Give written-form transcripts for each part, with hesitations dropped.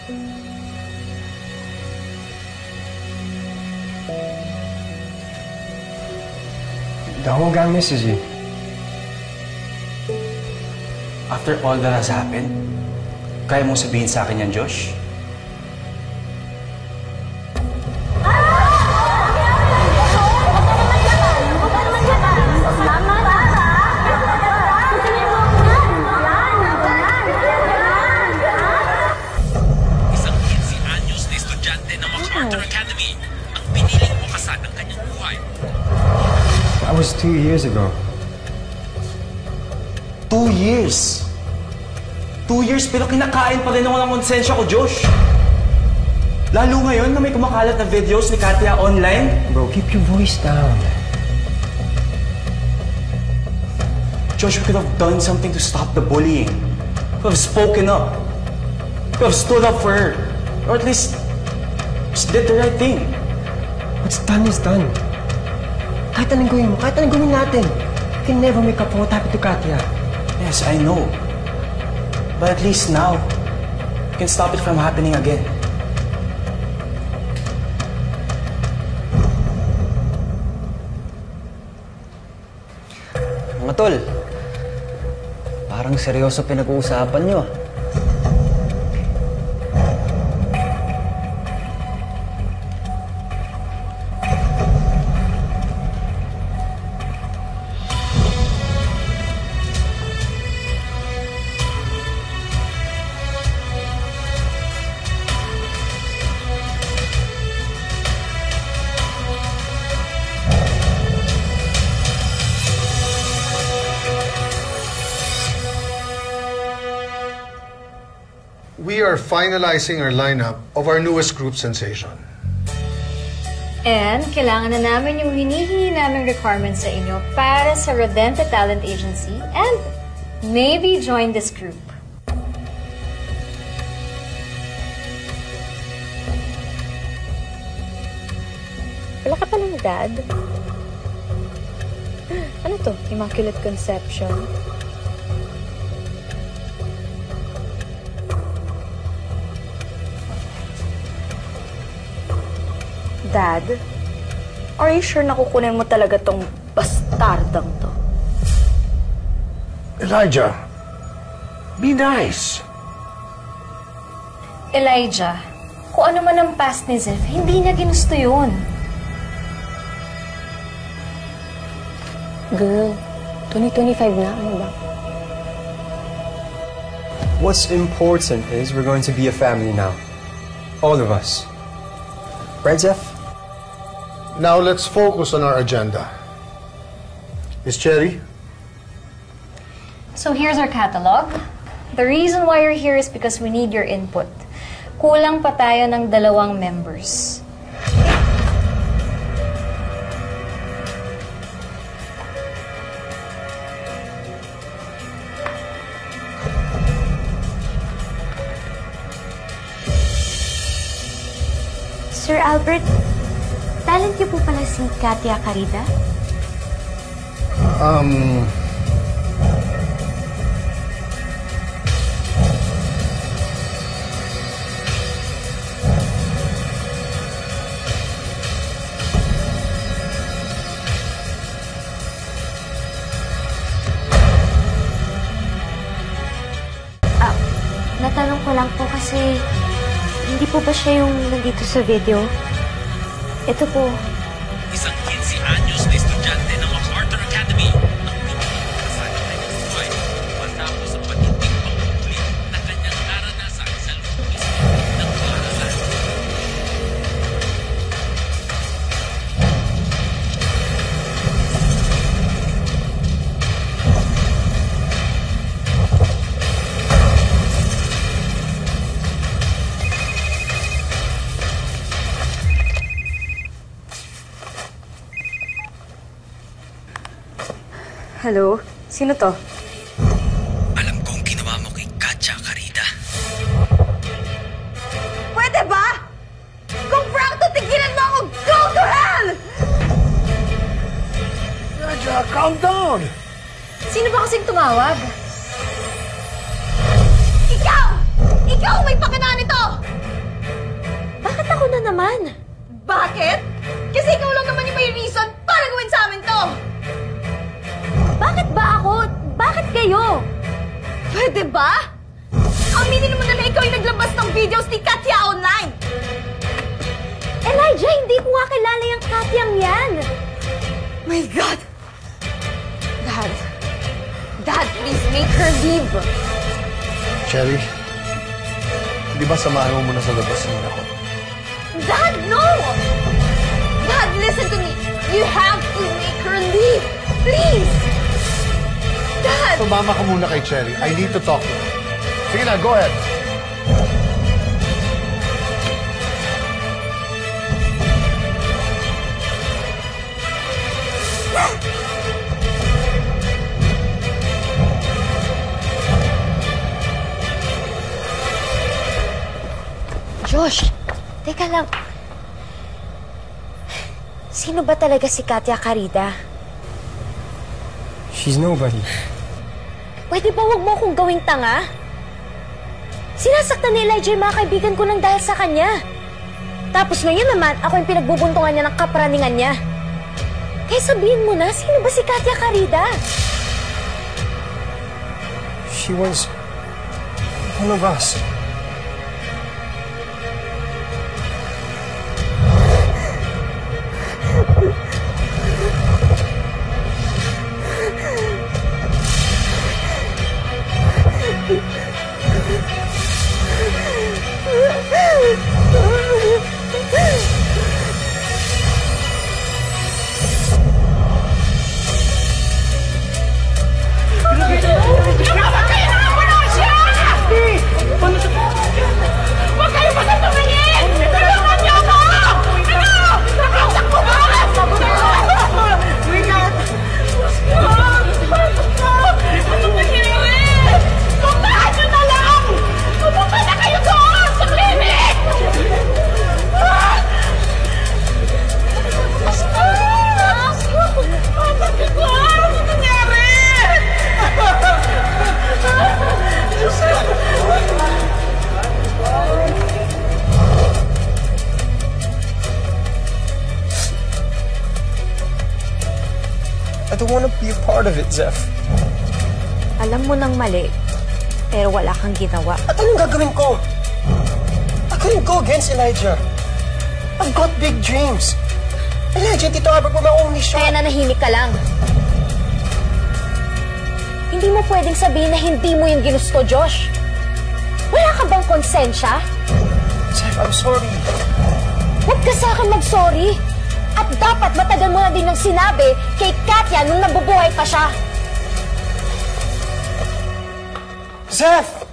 The whole gang misses you. After all that has happened, kaya mong sabihin sa akin yan, Josh? Isang 15 anyos na estudyante ng MacArthur Academy ang piniling bukasan ng kanyang buhay. That was 2 years ago. 2 years? 2 years pero kinakain pa rin ako ng konsensya ko, Josh. Lalo ngayon na may kumakalat na videos ni Katya online. Bro, keep your voice down. Josh, we could have done something to stop the bullying. We could have spoken up. We could have stood up for her. Or at least, just did the right thing. What's done is done. Kahit anong gawin mo, kahit anong gawin natin, you can never make up for what happened to Katya. Yes, I know. But at least now, we can stop it from happening again. Mga tol, parang seryoso pinag-uusapan nyo. We are finalizing our lineup of our newest group sensation. And kailangan na namin yung hinihingi naming requirements sa inyo para sa Rodente Talent Agency and maybe join this group. Wala ka palang dad? Ano to? Immaculate Conception? Dad, are you sure nakukunin mo talaga tong bastardang to? Elijah, be nice. Elijah, kung ano man ang past ni Zeph, hindi niya ginusto yun. Girl, 2025 na, ano ba? What's important is we're going to be a family now. All of us. Right, Zeph? Now let's focus on our agenda. Miss Cherry? So here's our catalog. The reason why you're here is because we need your input. Kulang pa tayo ng 2 members. Sir Albert, talent niyo po pala si Katya Carida? Natanong ko lang po kasi hindi po ba siya yung nandito sa video? Ito po. Isang 15 anyos na estudyante ng MacArthur Academy ang piniling bukasan ng kanyang buhay matapos ang matinding pangkukli na kanyang naranasan sa loob mismo ng paaralan. Hello? Sino to? Alam kong ginawa mo kay Katya Carida. Pwede ba? Kung prank to, tigilan mo ako! Go to hell! Elijah, calm down. Sino ba kasing tumawag? Ikaw! Ikaw may pakana nito! naman. Bakit? Kasi ikaw lang naman yung may reason para gawin sa amin to! Bakit ba ako? Bakit kayo? Pwede ba? Aminin mo na ikaw yung naglabas ng videos ni Katya online! Elijah, hindi ko nga kilala yung Katyang yan. My God! Dad, please make her leave! Cherry, di ba samahan mo muna sa labas ng ako? Dad, no! Dad, listen to me! You have to make her leave! Please! Dad! Sumama ka muna kay Cherry. I need to talk to her. Sige na, go ahead. Josh, teka lang. Sino ba talaga si Katya Carida? She's nobody. Pwede ba huwag mo akong gawing tanga? Sinasaktan ni Elijah yung mga kaibigan ko nang dahil sa kanya. Tapos ngayon naman, ako yung pinagbubuntungan niya ng kapraningan niya. Kaya sabihin mo na, sino ba si Katya Carida? She was one of us. I don't want to be a part of it, Zeph. Alam mo nang mali, pero wala kang ginawa. At anong gagawin ko? I couldn't go against Elijah. I've got big dreams. Elijah, Tito Albert were my only shot. Kaya nanahimik ka lang. Hindi mo pwedeng sabihin na hindi mo yung ginusto, Josh. Wala ka bang konsensya? Zeph, I'm sorry. Huwag ka sa akin mag-sorry. At dapat matagal mo na din ng sinabi kay Katya nung nabubuhay pa siya. Zeph!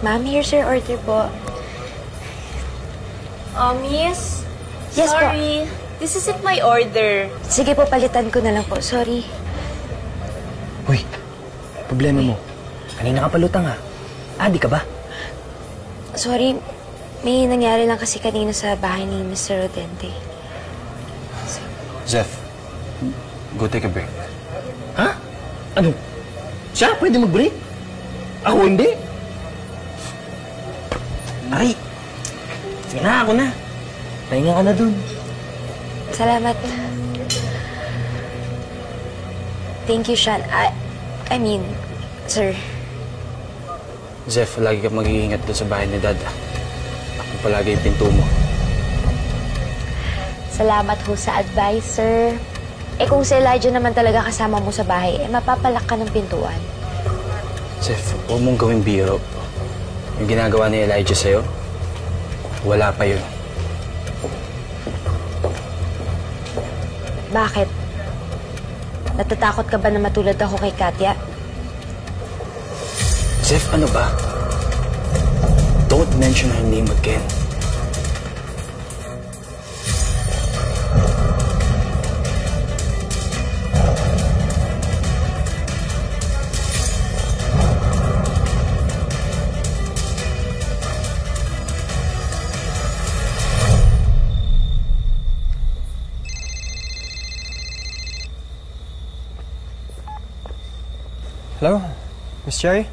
Ma'am, here's your order po. Miss? Yes, sorry. This isn't my order. Sige po, palitan ko na lang po. Sorry. Uy, problema mo. Kanina ka palutang ha. Adi ka ba? Sorry, may nangyari lang kasi kanina sa bahay ni Mr. Rodente. Zeph, go take a break. Ha? Ano? Siya pwede mag-break? Ako hindi? Aray! Sige na, ako na. Pahinga ka na dun. Salamat. Thank you, Sean. I mean, sir. Zeph, lagi ka mag-iingat doon sa bahay ni Dad. Ako palagi yung pinto mo. Salamat ho sa advice, sir. Eh kung si Elijah naman talaga kasama mo sa bahay, eh mapapalak ka ng pintuan. Zeph, huwag mong gawing biro. Yung ginagawa ni Elijah sa'yo, wala pa yun. Bakit? Natatakot ka ba na matulad ako kay Katya? Zeph, ano ba? Don't mention her name again. Hello? Miss Cherry?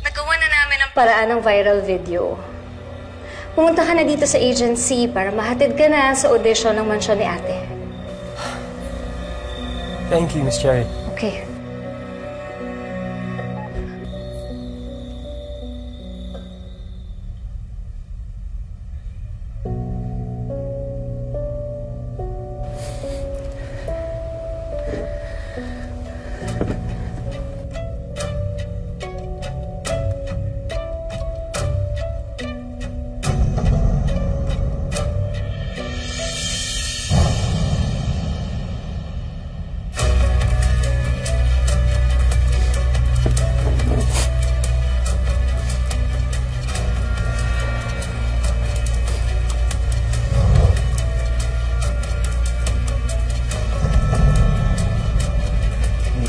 Nagawa na namin ang paraan ng viral video. Pumunta ka na dito sa agency para mahatid ka na sa audition ng mansyon ni ate. Thank you, Miss Cherry. Okay.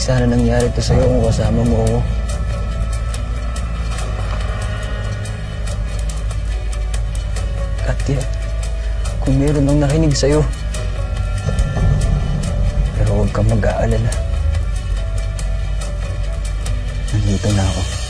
Sana nangyari to sa'yo kung kasama mo ako. Katya, kung meron nang nakinig sa'yo, pero huwag kang mag-aalala. Nandito na ako.